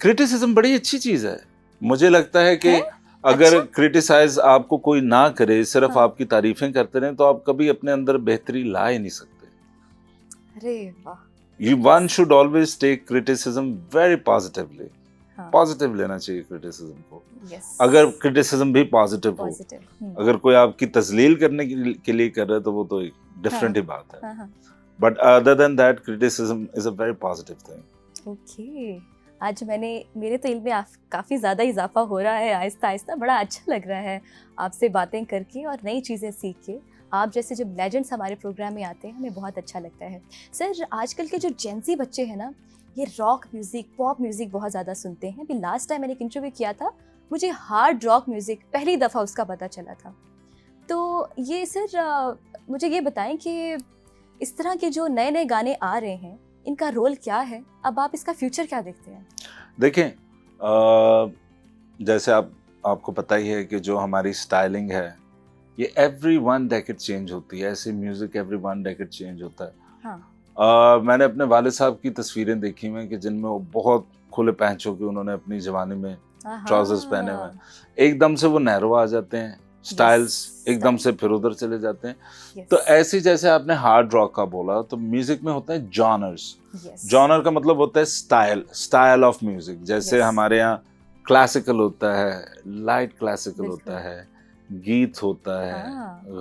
Criticism बड़ी अच्छी चीज है। मुझे लगता है कि है? अगर अच्छा? क्रिटिसाइज आपको कोई ना करे, सिर्फ हाँ। आपकी तारीफें करते रहें, तो आप कभी अपने अंदर बेहतरी ला ही नहीं सकते। अरे वाह! You one should always take criticism very positively. हाँ, पॉजिटिव लेना चाहिए क्रिटिसिज्म को। यस। अगर क्रिटिसिज्म भी पॉजिटिव हो, पॉजिटिव। अगर कोई आपकी तजलील करने के लिए कर रहा है, तो वो तो एक हाँ, डिफरेंट ही बात है। हाँ, हाँ। But other than that, criticism is a very positive thing. Okay. आज मेरे तो इल्म में काफ़ी ज़्यादा इज़ाफ़ा हो रहा है आहिस्ता-आहिस्ता, बड़ा अच्छा लग रहा है आपसे बातें करके और नई चीज़ें सीख के। आप जैसे जब लेजेंड्स हमारे प्रोग्राम में आते हैं, हमें बहुत अच्छा लगता है। सर, आजकल के जो जेन ज़ी बच्चे हैं ना, ये रॉक म्यूज़िक, पॉप म्यूज़िक बहुत ज़्यादा सुनते हैं। अभी लास्ट टाइम मैंने एक इंटरव्यू किया था, मुझे हार्ड रॉक म्यूज़िक पहली दफ़ा उसका पता चला था। तो ये सर, मुझे ये बताएँ कि इस तरह के जो नए-नए गाने आ रहे हैं, इनका रोल क्या है? अब आप इसका फ्यूचर क्या देखते हैं? देखें, जैसे आपको पता ही है कि जो हमारी स्टाइलिंग है, ये एवरी वन डेकेड चेंज होती है। ऐसे music every one decade change होता है। हाँ। मैंने अपने वालिद साहब की तस्वीरें देखी हुई हैं कि जिनमें वो बहुत खुले पैंचों के उन्होंने अपनी जवानी में ट्राउजर्स पहने हुए हैं। एकदम से वो नैरो आ जाते हैं, स्टाइल्स एकदम से फिर उधर चले जाते हैं। तो ऐसे जैसे आपने हार्ड रॉक का बोला, तो म्यूजिक में होता है जॉनर्स। जॉनर का मतलब होता है स्टाइल ऑफ म्यूजिक। जैसे हमारे यहाँ क्लासिकल होता है, लाइट क्लासिकल होता है, गीत होता है,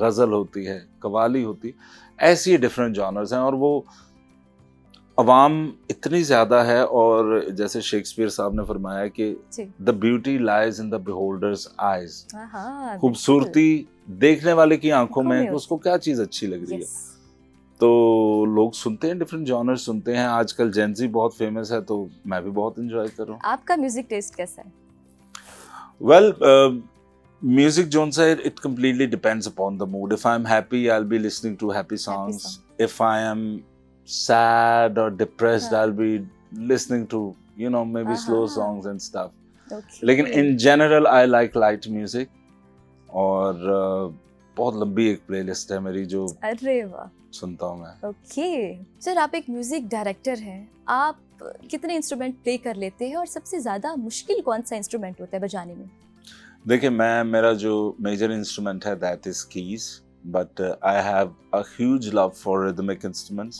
गजल होती है, कवाली होती है। ऐसी डिफरेंट जॉनर्स हैं और वो अवाम इतनी ज्यादा है। और जैसे शेक्सपियर साहब ने फरमाया कि the beauty lies in the beholder's eyes. खूबसूरती देखने वाले की आंखों में, उसको क्या चीज अच्छी लग रही है। तो लोग सुनते हैं, डिफरेंट जॉनर्स सुनते हैं। आजकल जेन ज़ी बहुत फेमस है, तो मैं भी बहुत एंजॉय कर रहा हूँ। आपका म्यूजिक टेस्ट कैसा है? वेल, म्यूजिक जोन सा, it completely depends upon the mood. If I'm happy, I'll be listening to happy songs. If I am sad or depressed, I'll be listening to, maybe slow songs and stuff. लेकिन in general, I like light music. और बहुत लंबी एक playlist है मेरी जो अरे वाह सुनता हूँ मैं। ओके सर, आप एक म्यूजिक डायरेक्टर हैं। आप कितने इंस्ट्रूमेंट प्ले कर लेते हैं और सबसे ज्यादा मुश्किल कौन सा इंस्ट्रूमेंट होता है बजाने में? देखिए, मेरा जो मेजर इंस्ट्रूमेंट है that is keys, but I have a huge love for rhythmic instruments.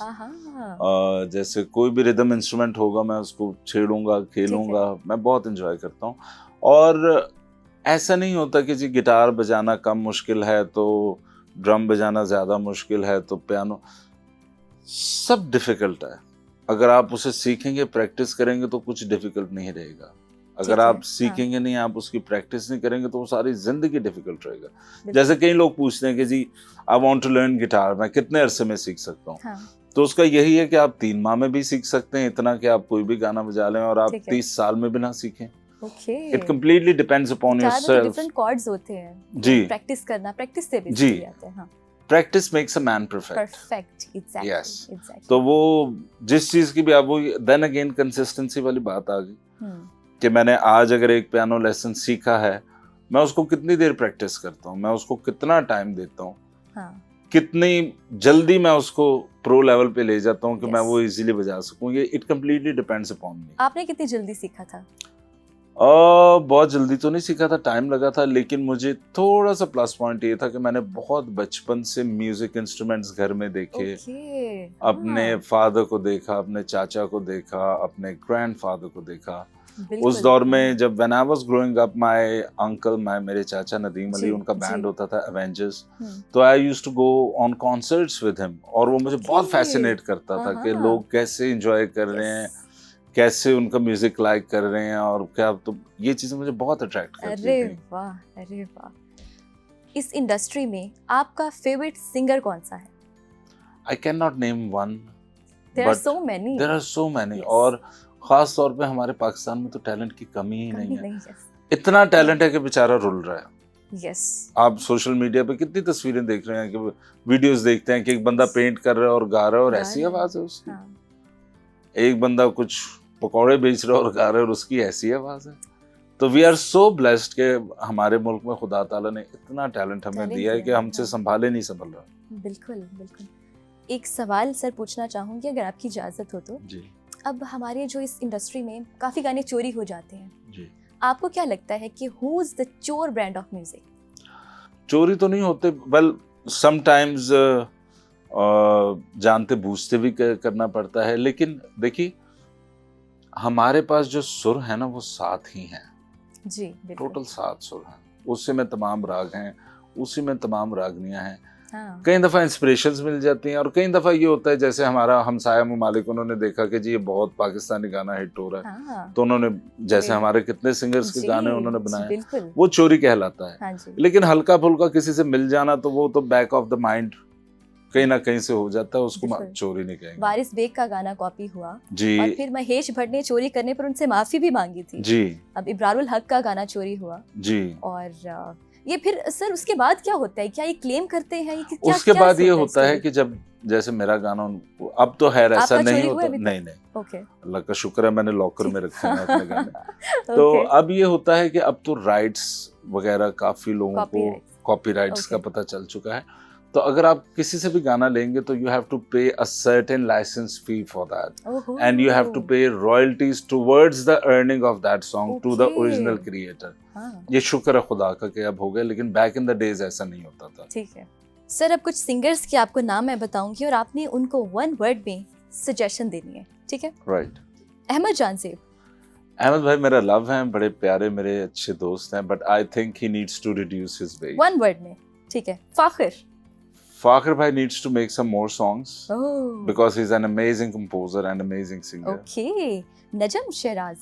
जैसे कोई भी रिदम इंस्ट्रूमेंट होगा, मैं उसको छेड़ूंगा, खेलूंगा, मैं बहुत एंजॉय करता हूँ। और ऐसा नहीं होता कि जी गिटार बजाना कम मुश्किल है तो ड्रम बजाना ज़्यादा मुश्किल है तो पियानो। सब डिफ़िकल्ट है। अगर आप उसे सीखेंगे, प्रैक्टिस करेंगे, तो कुछ डिफ़िकल्ट नहीं रहेगा। अगर आप सीखेंगे नहीं, आप उसकी प्रैक्टिस नहीं करेंगे, तो वो सारी ज़िंदगी डिफ़िकल्ट रहेगा। जैसे कई लोग पूछते हैं कि जी I want to learn guitar, मैं कितने अरसे में सीख सकता हूँ? तो उसका यही है कि आप 3 माह में भी सीख सकते हैं, इतना कि आप कोई भी गाना बजा लें, और आप 30 साल में भी ना सीखें। It completely depends upon yourself. Different chords होते हैं जी, प्रैक्टिस करना, प्रैक्टिस से भी जी सीख जाते हैं। हाँ, practice makes a man perfect. Exactly yes. तो वो जिस चीज की भी आप, वो देन अगेन कंसिस्टेंसी वाली बात आ गई कि मैंने आज अगर एक पियानो लेसन सीखा है, मैं उसको कितनी देर प्रैक्टिस करता हूँ, मैं उसको कितना टाइम देता हूँ, कितनी जल्दी मैं उसको प्रो लेवल पे ले जाता हूँ कि मैं वो इजीली बजा सकूँ। ये इट कंप्लीटली डिपेंड्स अपॉन मी। आपने कितनी जल्दी सीखा था? बहुत जल्दी तो नहीं सीखा था, टाइम लगा था। लेकिन मुझे थोड़ा सा प्लस पॉइंट ये था कि मैंने बहुत बचपन से म्यूजिक इंस्ट्रूमेंट्स घर में देखे। अपने फादर को देखा, अपने चाचा को देखा, अपने ग्रैंडफादर को देखा। उस दौर में जब when I was growing up, my uncle, मेरे चाचा नदीम अली, उनका बैंड होता था एवेंजर्स। तो I used to go on concerts with him, और वो मुझे बहुत फैसिनेट करता था कि लोग कैसे एंजॉय कर रहे हैं, कैसे उनका म्यूजिक लाइक कर रहे हैं, और क्या, तो ये चीजें मुझे बहुत अट्रैक्ट करती थी। अरे वाह। इस इंडस्ट्री में आपका फेवरेट सिंगर कौन सा है? I can not name one, there are so many. और खास तौर पे हमारे पाकिस्तान में तो टैलेंट की कमी ही नहीं है। इतना टैलेंट है कि बेचारा रुल रहा है। आप सोशल मीडिया पे कितनी तस्वीरें देख रहे हैं, कि वीडियोस देखते हैं कि एक बंदा पेंट कर रहा है और गा रहा है, और ऐसी आवाज है उसकी। एक बंदा कुछ पकौड़े बेच रहा है और गा रहा है, और उसकी ऐसी आवाज है। तो वी आर सो ब्लेस्ड कि हमारे मुल्क में खुदा ताला ने इतना टैलेंट हमें दिया है कि हमसे संभाले नहीं संभल रहा। बिल्कुल बिल्कुल। एक सवाल सर पूछना चाहूंगी, अगर आपकी इजाजत हो तो। जी। अब हमारे जो इस इंडस्ट्री में काफ़ी गाने चोरी हो जाते हैं, जी। आपको क्या लगता है कि हु इज द चोर ब्रांड ऑफ म्यूजिक? चोरी तो नहीं होते, वेल समटाइम्स जानते बूझते भी करना पड़ता है, लेकिन देखिए हमारे पास जो सुर है ना वो 7 ही हैं। जी बिल्कुल। टोटल 7 सुर हैं, उसी में तमाम राग हैं, उसी में तमाम रागनियां हैं। हाँ। कई दफ़ा इंस्पिरेशंस मिल जाती हैं और कई दफ़ा ये होता है जैसे हमारा हमसाया ममालिक, उन्होंने देखा कि जी ये बहुत पाकिस्तानी गाना हिट हो रहा है, हाँ। तो उन्होंने जैसे बिल- हमारे कितने सिंगर्स के जी, गाने उन्होंने जी, बनाए, बिल्कुल। वो चोरी कहलाता है। हाँ जी। लेकिन हल्का फुल्का किसी से मिल जाना तो वो तो बैक ऑफ द माइंड कहीं ना कहीं से हो जाता है, उसको बिल्कुल। चोरी नहीं कहेंगे। वारिस बेग का गाना कॉपी हुआ और जी फिर महेश भट्ट ने चोरी करने पर उनसे माफी भी मांगी थी। जी अब इब्रारुल हक का गाना चोरी हुआ जी। और ये फिर सर उसके बाद क्या होता है? क्या ये क्लेम करते हैं? ये क्या उसके क्या बाद ये होता है story? कि जब जैसे मेरा गाना अब तो खैर ऐसा आपका नहीं चोरी हुआ होता, अभी तक? नहीं नहीं, ओके। अल्लाह का शुक्र है मैंने लॉकर में रखे हैं अपने गाने। तो ओके। अब ये होता है कि अब तो राइट्स वगैरह काफी लोगों को Copyrights. कॉपीराइट्स का Okay. पता चल चुका है, तो अगर आप किसी से भी गाना लेंगे तो you have to pay a certain licence fee for that ओहो। And you have to pay royalties towards the earning of that song to the Okay. Original creator. हाँ, ये शुक्र है खुदा का कि अब हो गया, लेकिन बैक इन द डेज ऐसा नहीं होता था। ठीक है। सर अब कुछ सिंगर्स के आपको नाम मैं बताऊंगी और आपने उनको 1 वर्ड में सजेशन देनी है, ठीक है? राइट। अहमद जान सेब। अहमद भाई मेरा लव है, बड़े प्यारे मेरे अच्छे दोस्त हैं, but I think he needs to reduce his weight. 1 word में, ठीक है। Fakhir. Fakhar bhai needs to make some more songs oh, because he's an amazing composer and amazing singer. Okay. Najam Sheraz.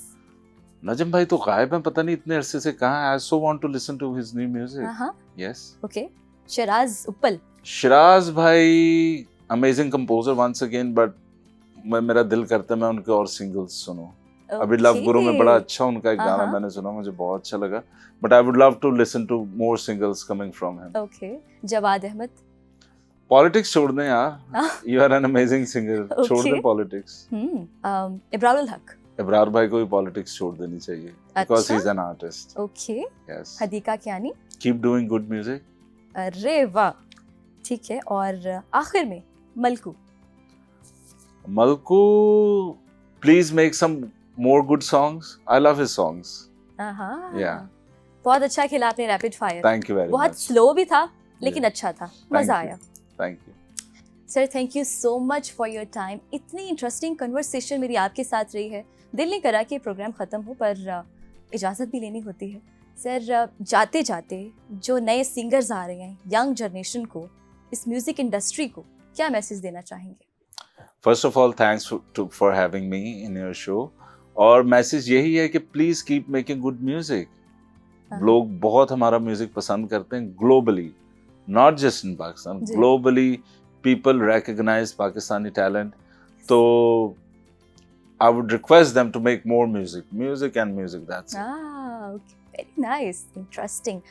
Najam भाई तो गायब हैं, पता नहीं इतने अरसे से कहाँ है। I so want to listen to his new music. हाँ, Yes. ओके। शेराज उप्पल। शिराज भाई amazing composer once again, but मेरा दिल करता है मैं उनके और सिंगल्स सुनूं। अभी लव गुरु में बड़ा अच्छा उनका एक गाना मैंने सुना, मुझे बहुत अच्छा लगा, but I would love to listen to more singles coming from him. Okay. Jawad Ahmad. Politics छोड़ दें यार, you are an amazing singer, छोड़ दें पॉलिटिक्स। इब्रारुल हक। इब्रार भाई को भी पॉलिटिक्स छोड़ देनी चाहिए बिकॉज अच्छा? He is an artist. Okay. Yes, Hadiqa Kiani. Keep doing good music. अरे वाह, ठीक है। और आखिर में Malku. Malku, please make some more good songs, I love his songs. हाँ, Yeah. बहुत अच्छा खेला आपने rapid fire. Thank you very बहुत मच। स्लो भी था लेकिन Yeah. अच्छा था, मजा आया। Thank you. Sir thank you so much for your time. इतनी इंटरेस्टिंग कन्वर्सेशन मेरी आपके साथ रही है, दिल नहीं करा कि प्रोग्राम ख़त्म हो, पर इजाज़त भी लेनी होती है। सर जाते जाते जो नए सिंगर्स आ रहे हैं, यंग जनरेशन को, इस म्यूज़िक इंडस्ट्री को क्या मैसेज देना चाहेंगे? First of all thanks for having me in your show, और मैसेज यही है कि please keep making good music. लोग बहुत हमारा म्यूजिक पसंद करते हैं globally, not just in Pakistan, globally people recognise Pakistani talent. तो I would request them to make more music and music, that's it. Okay, very nice, interesting.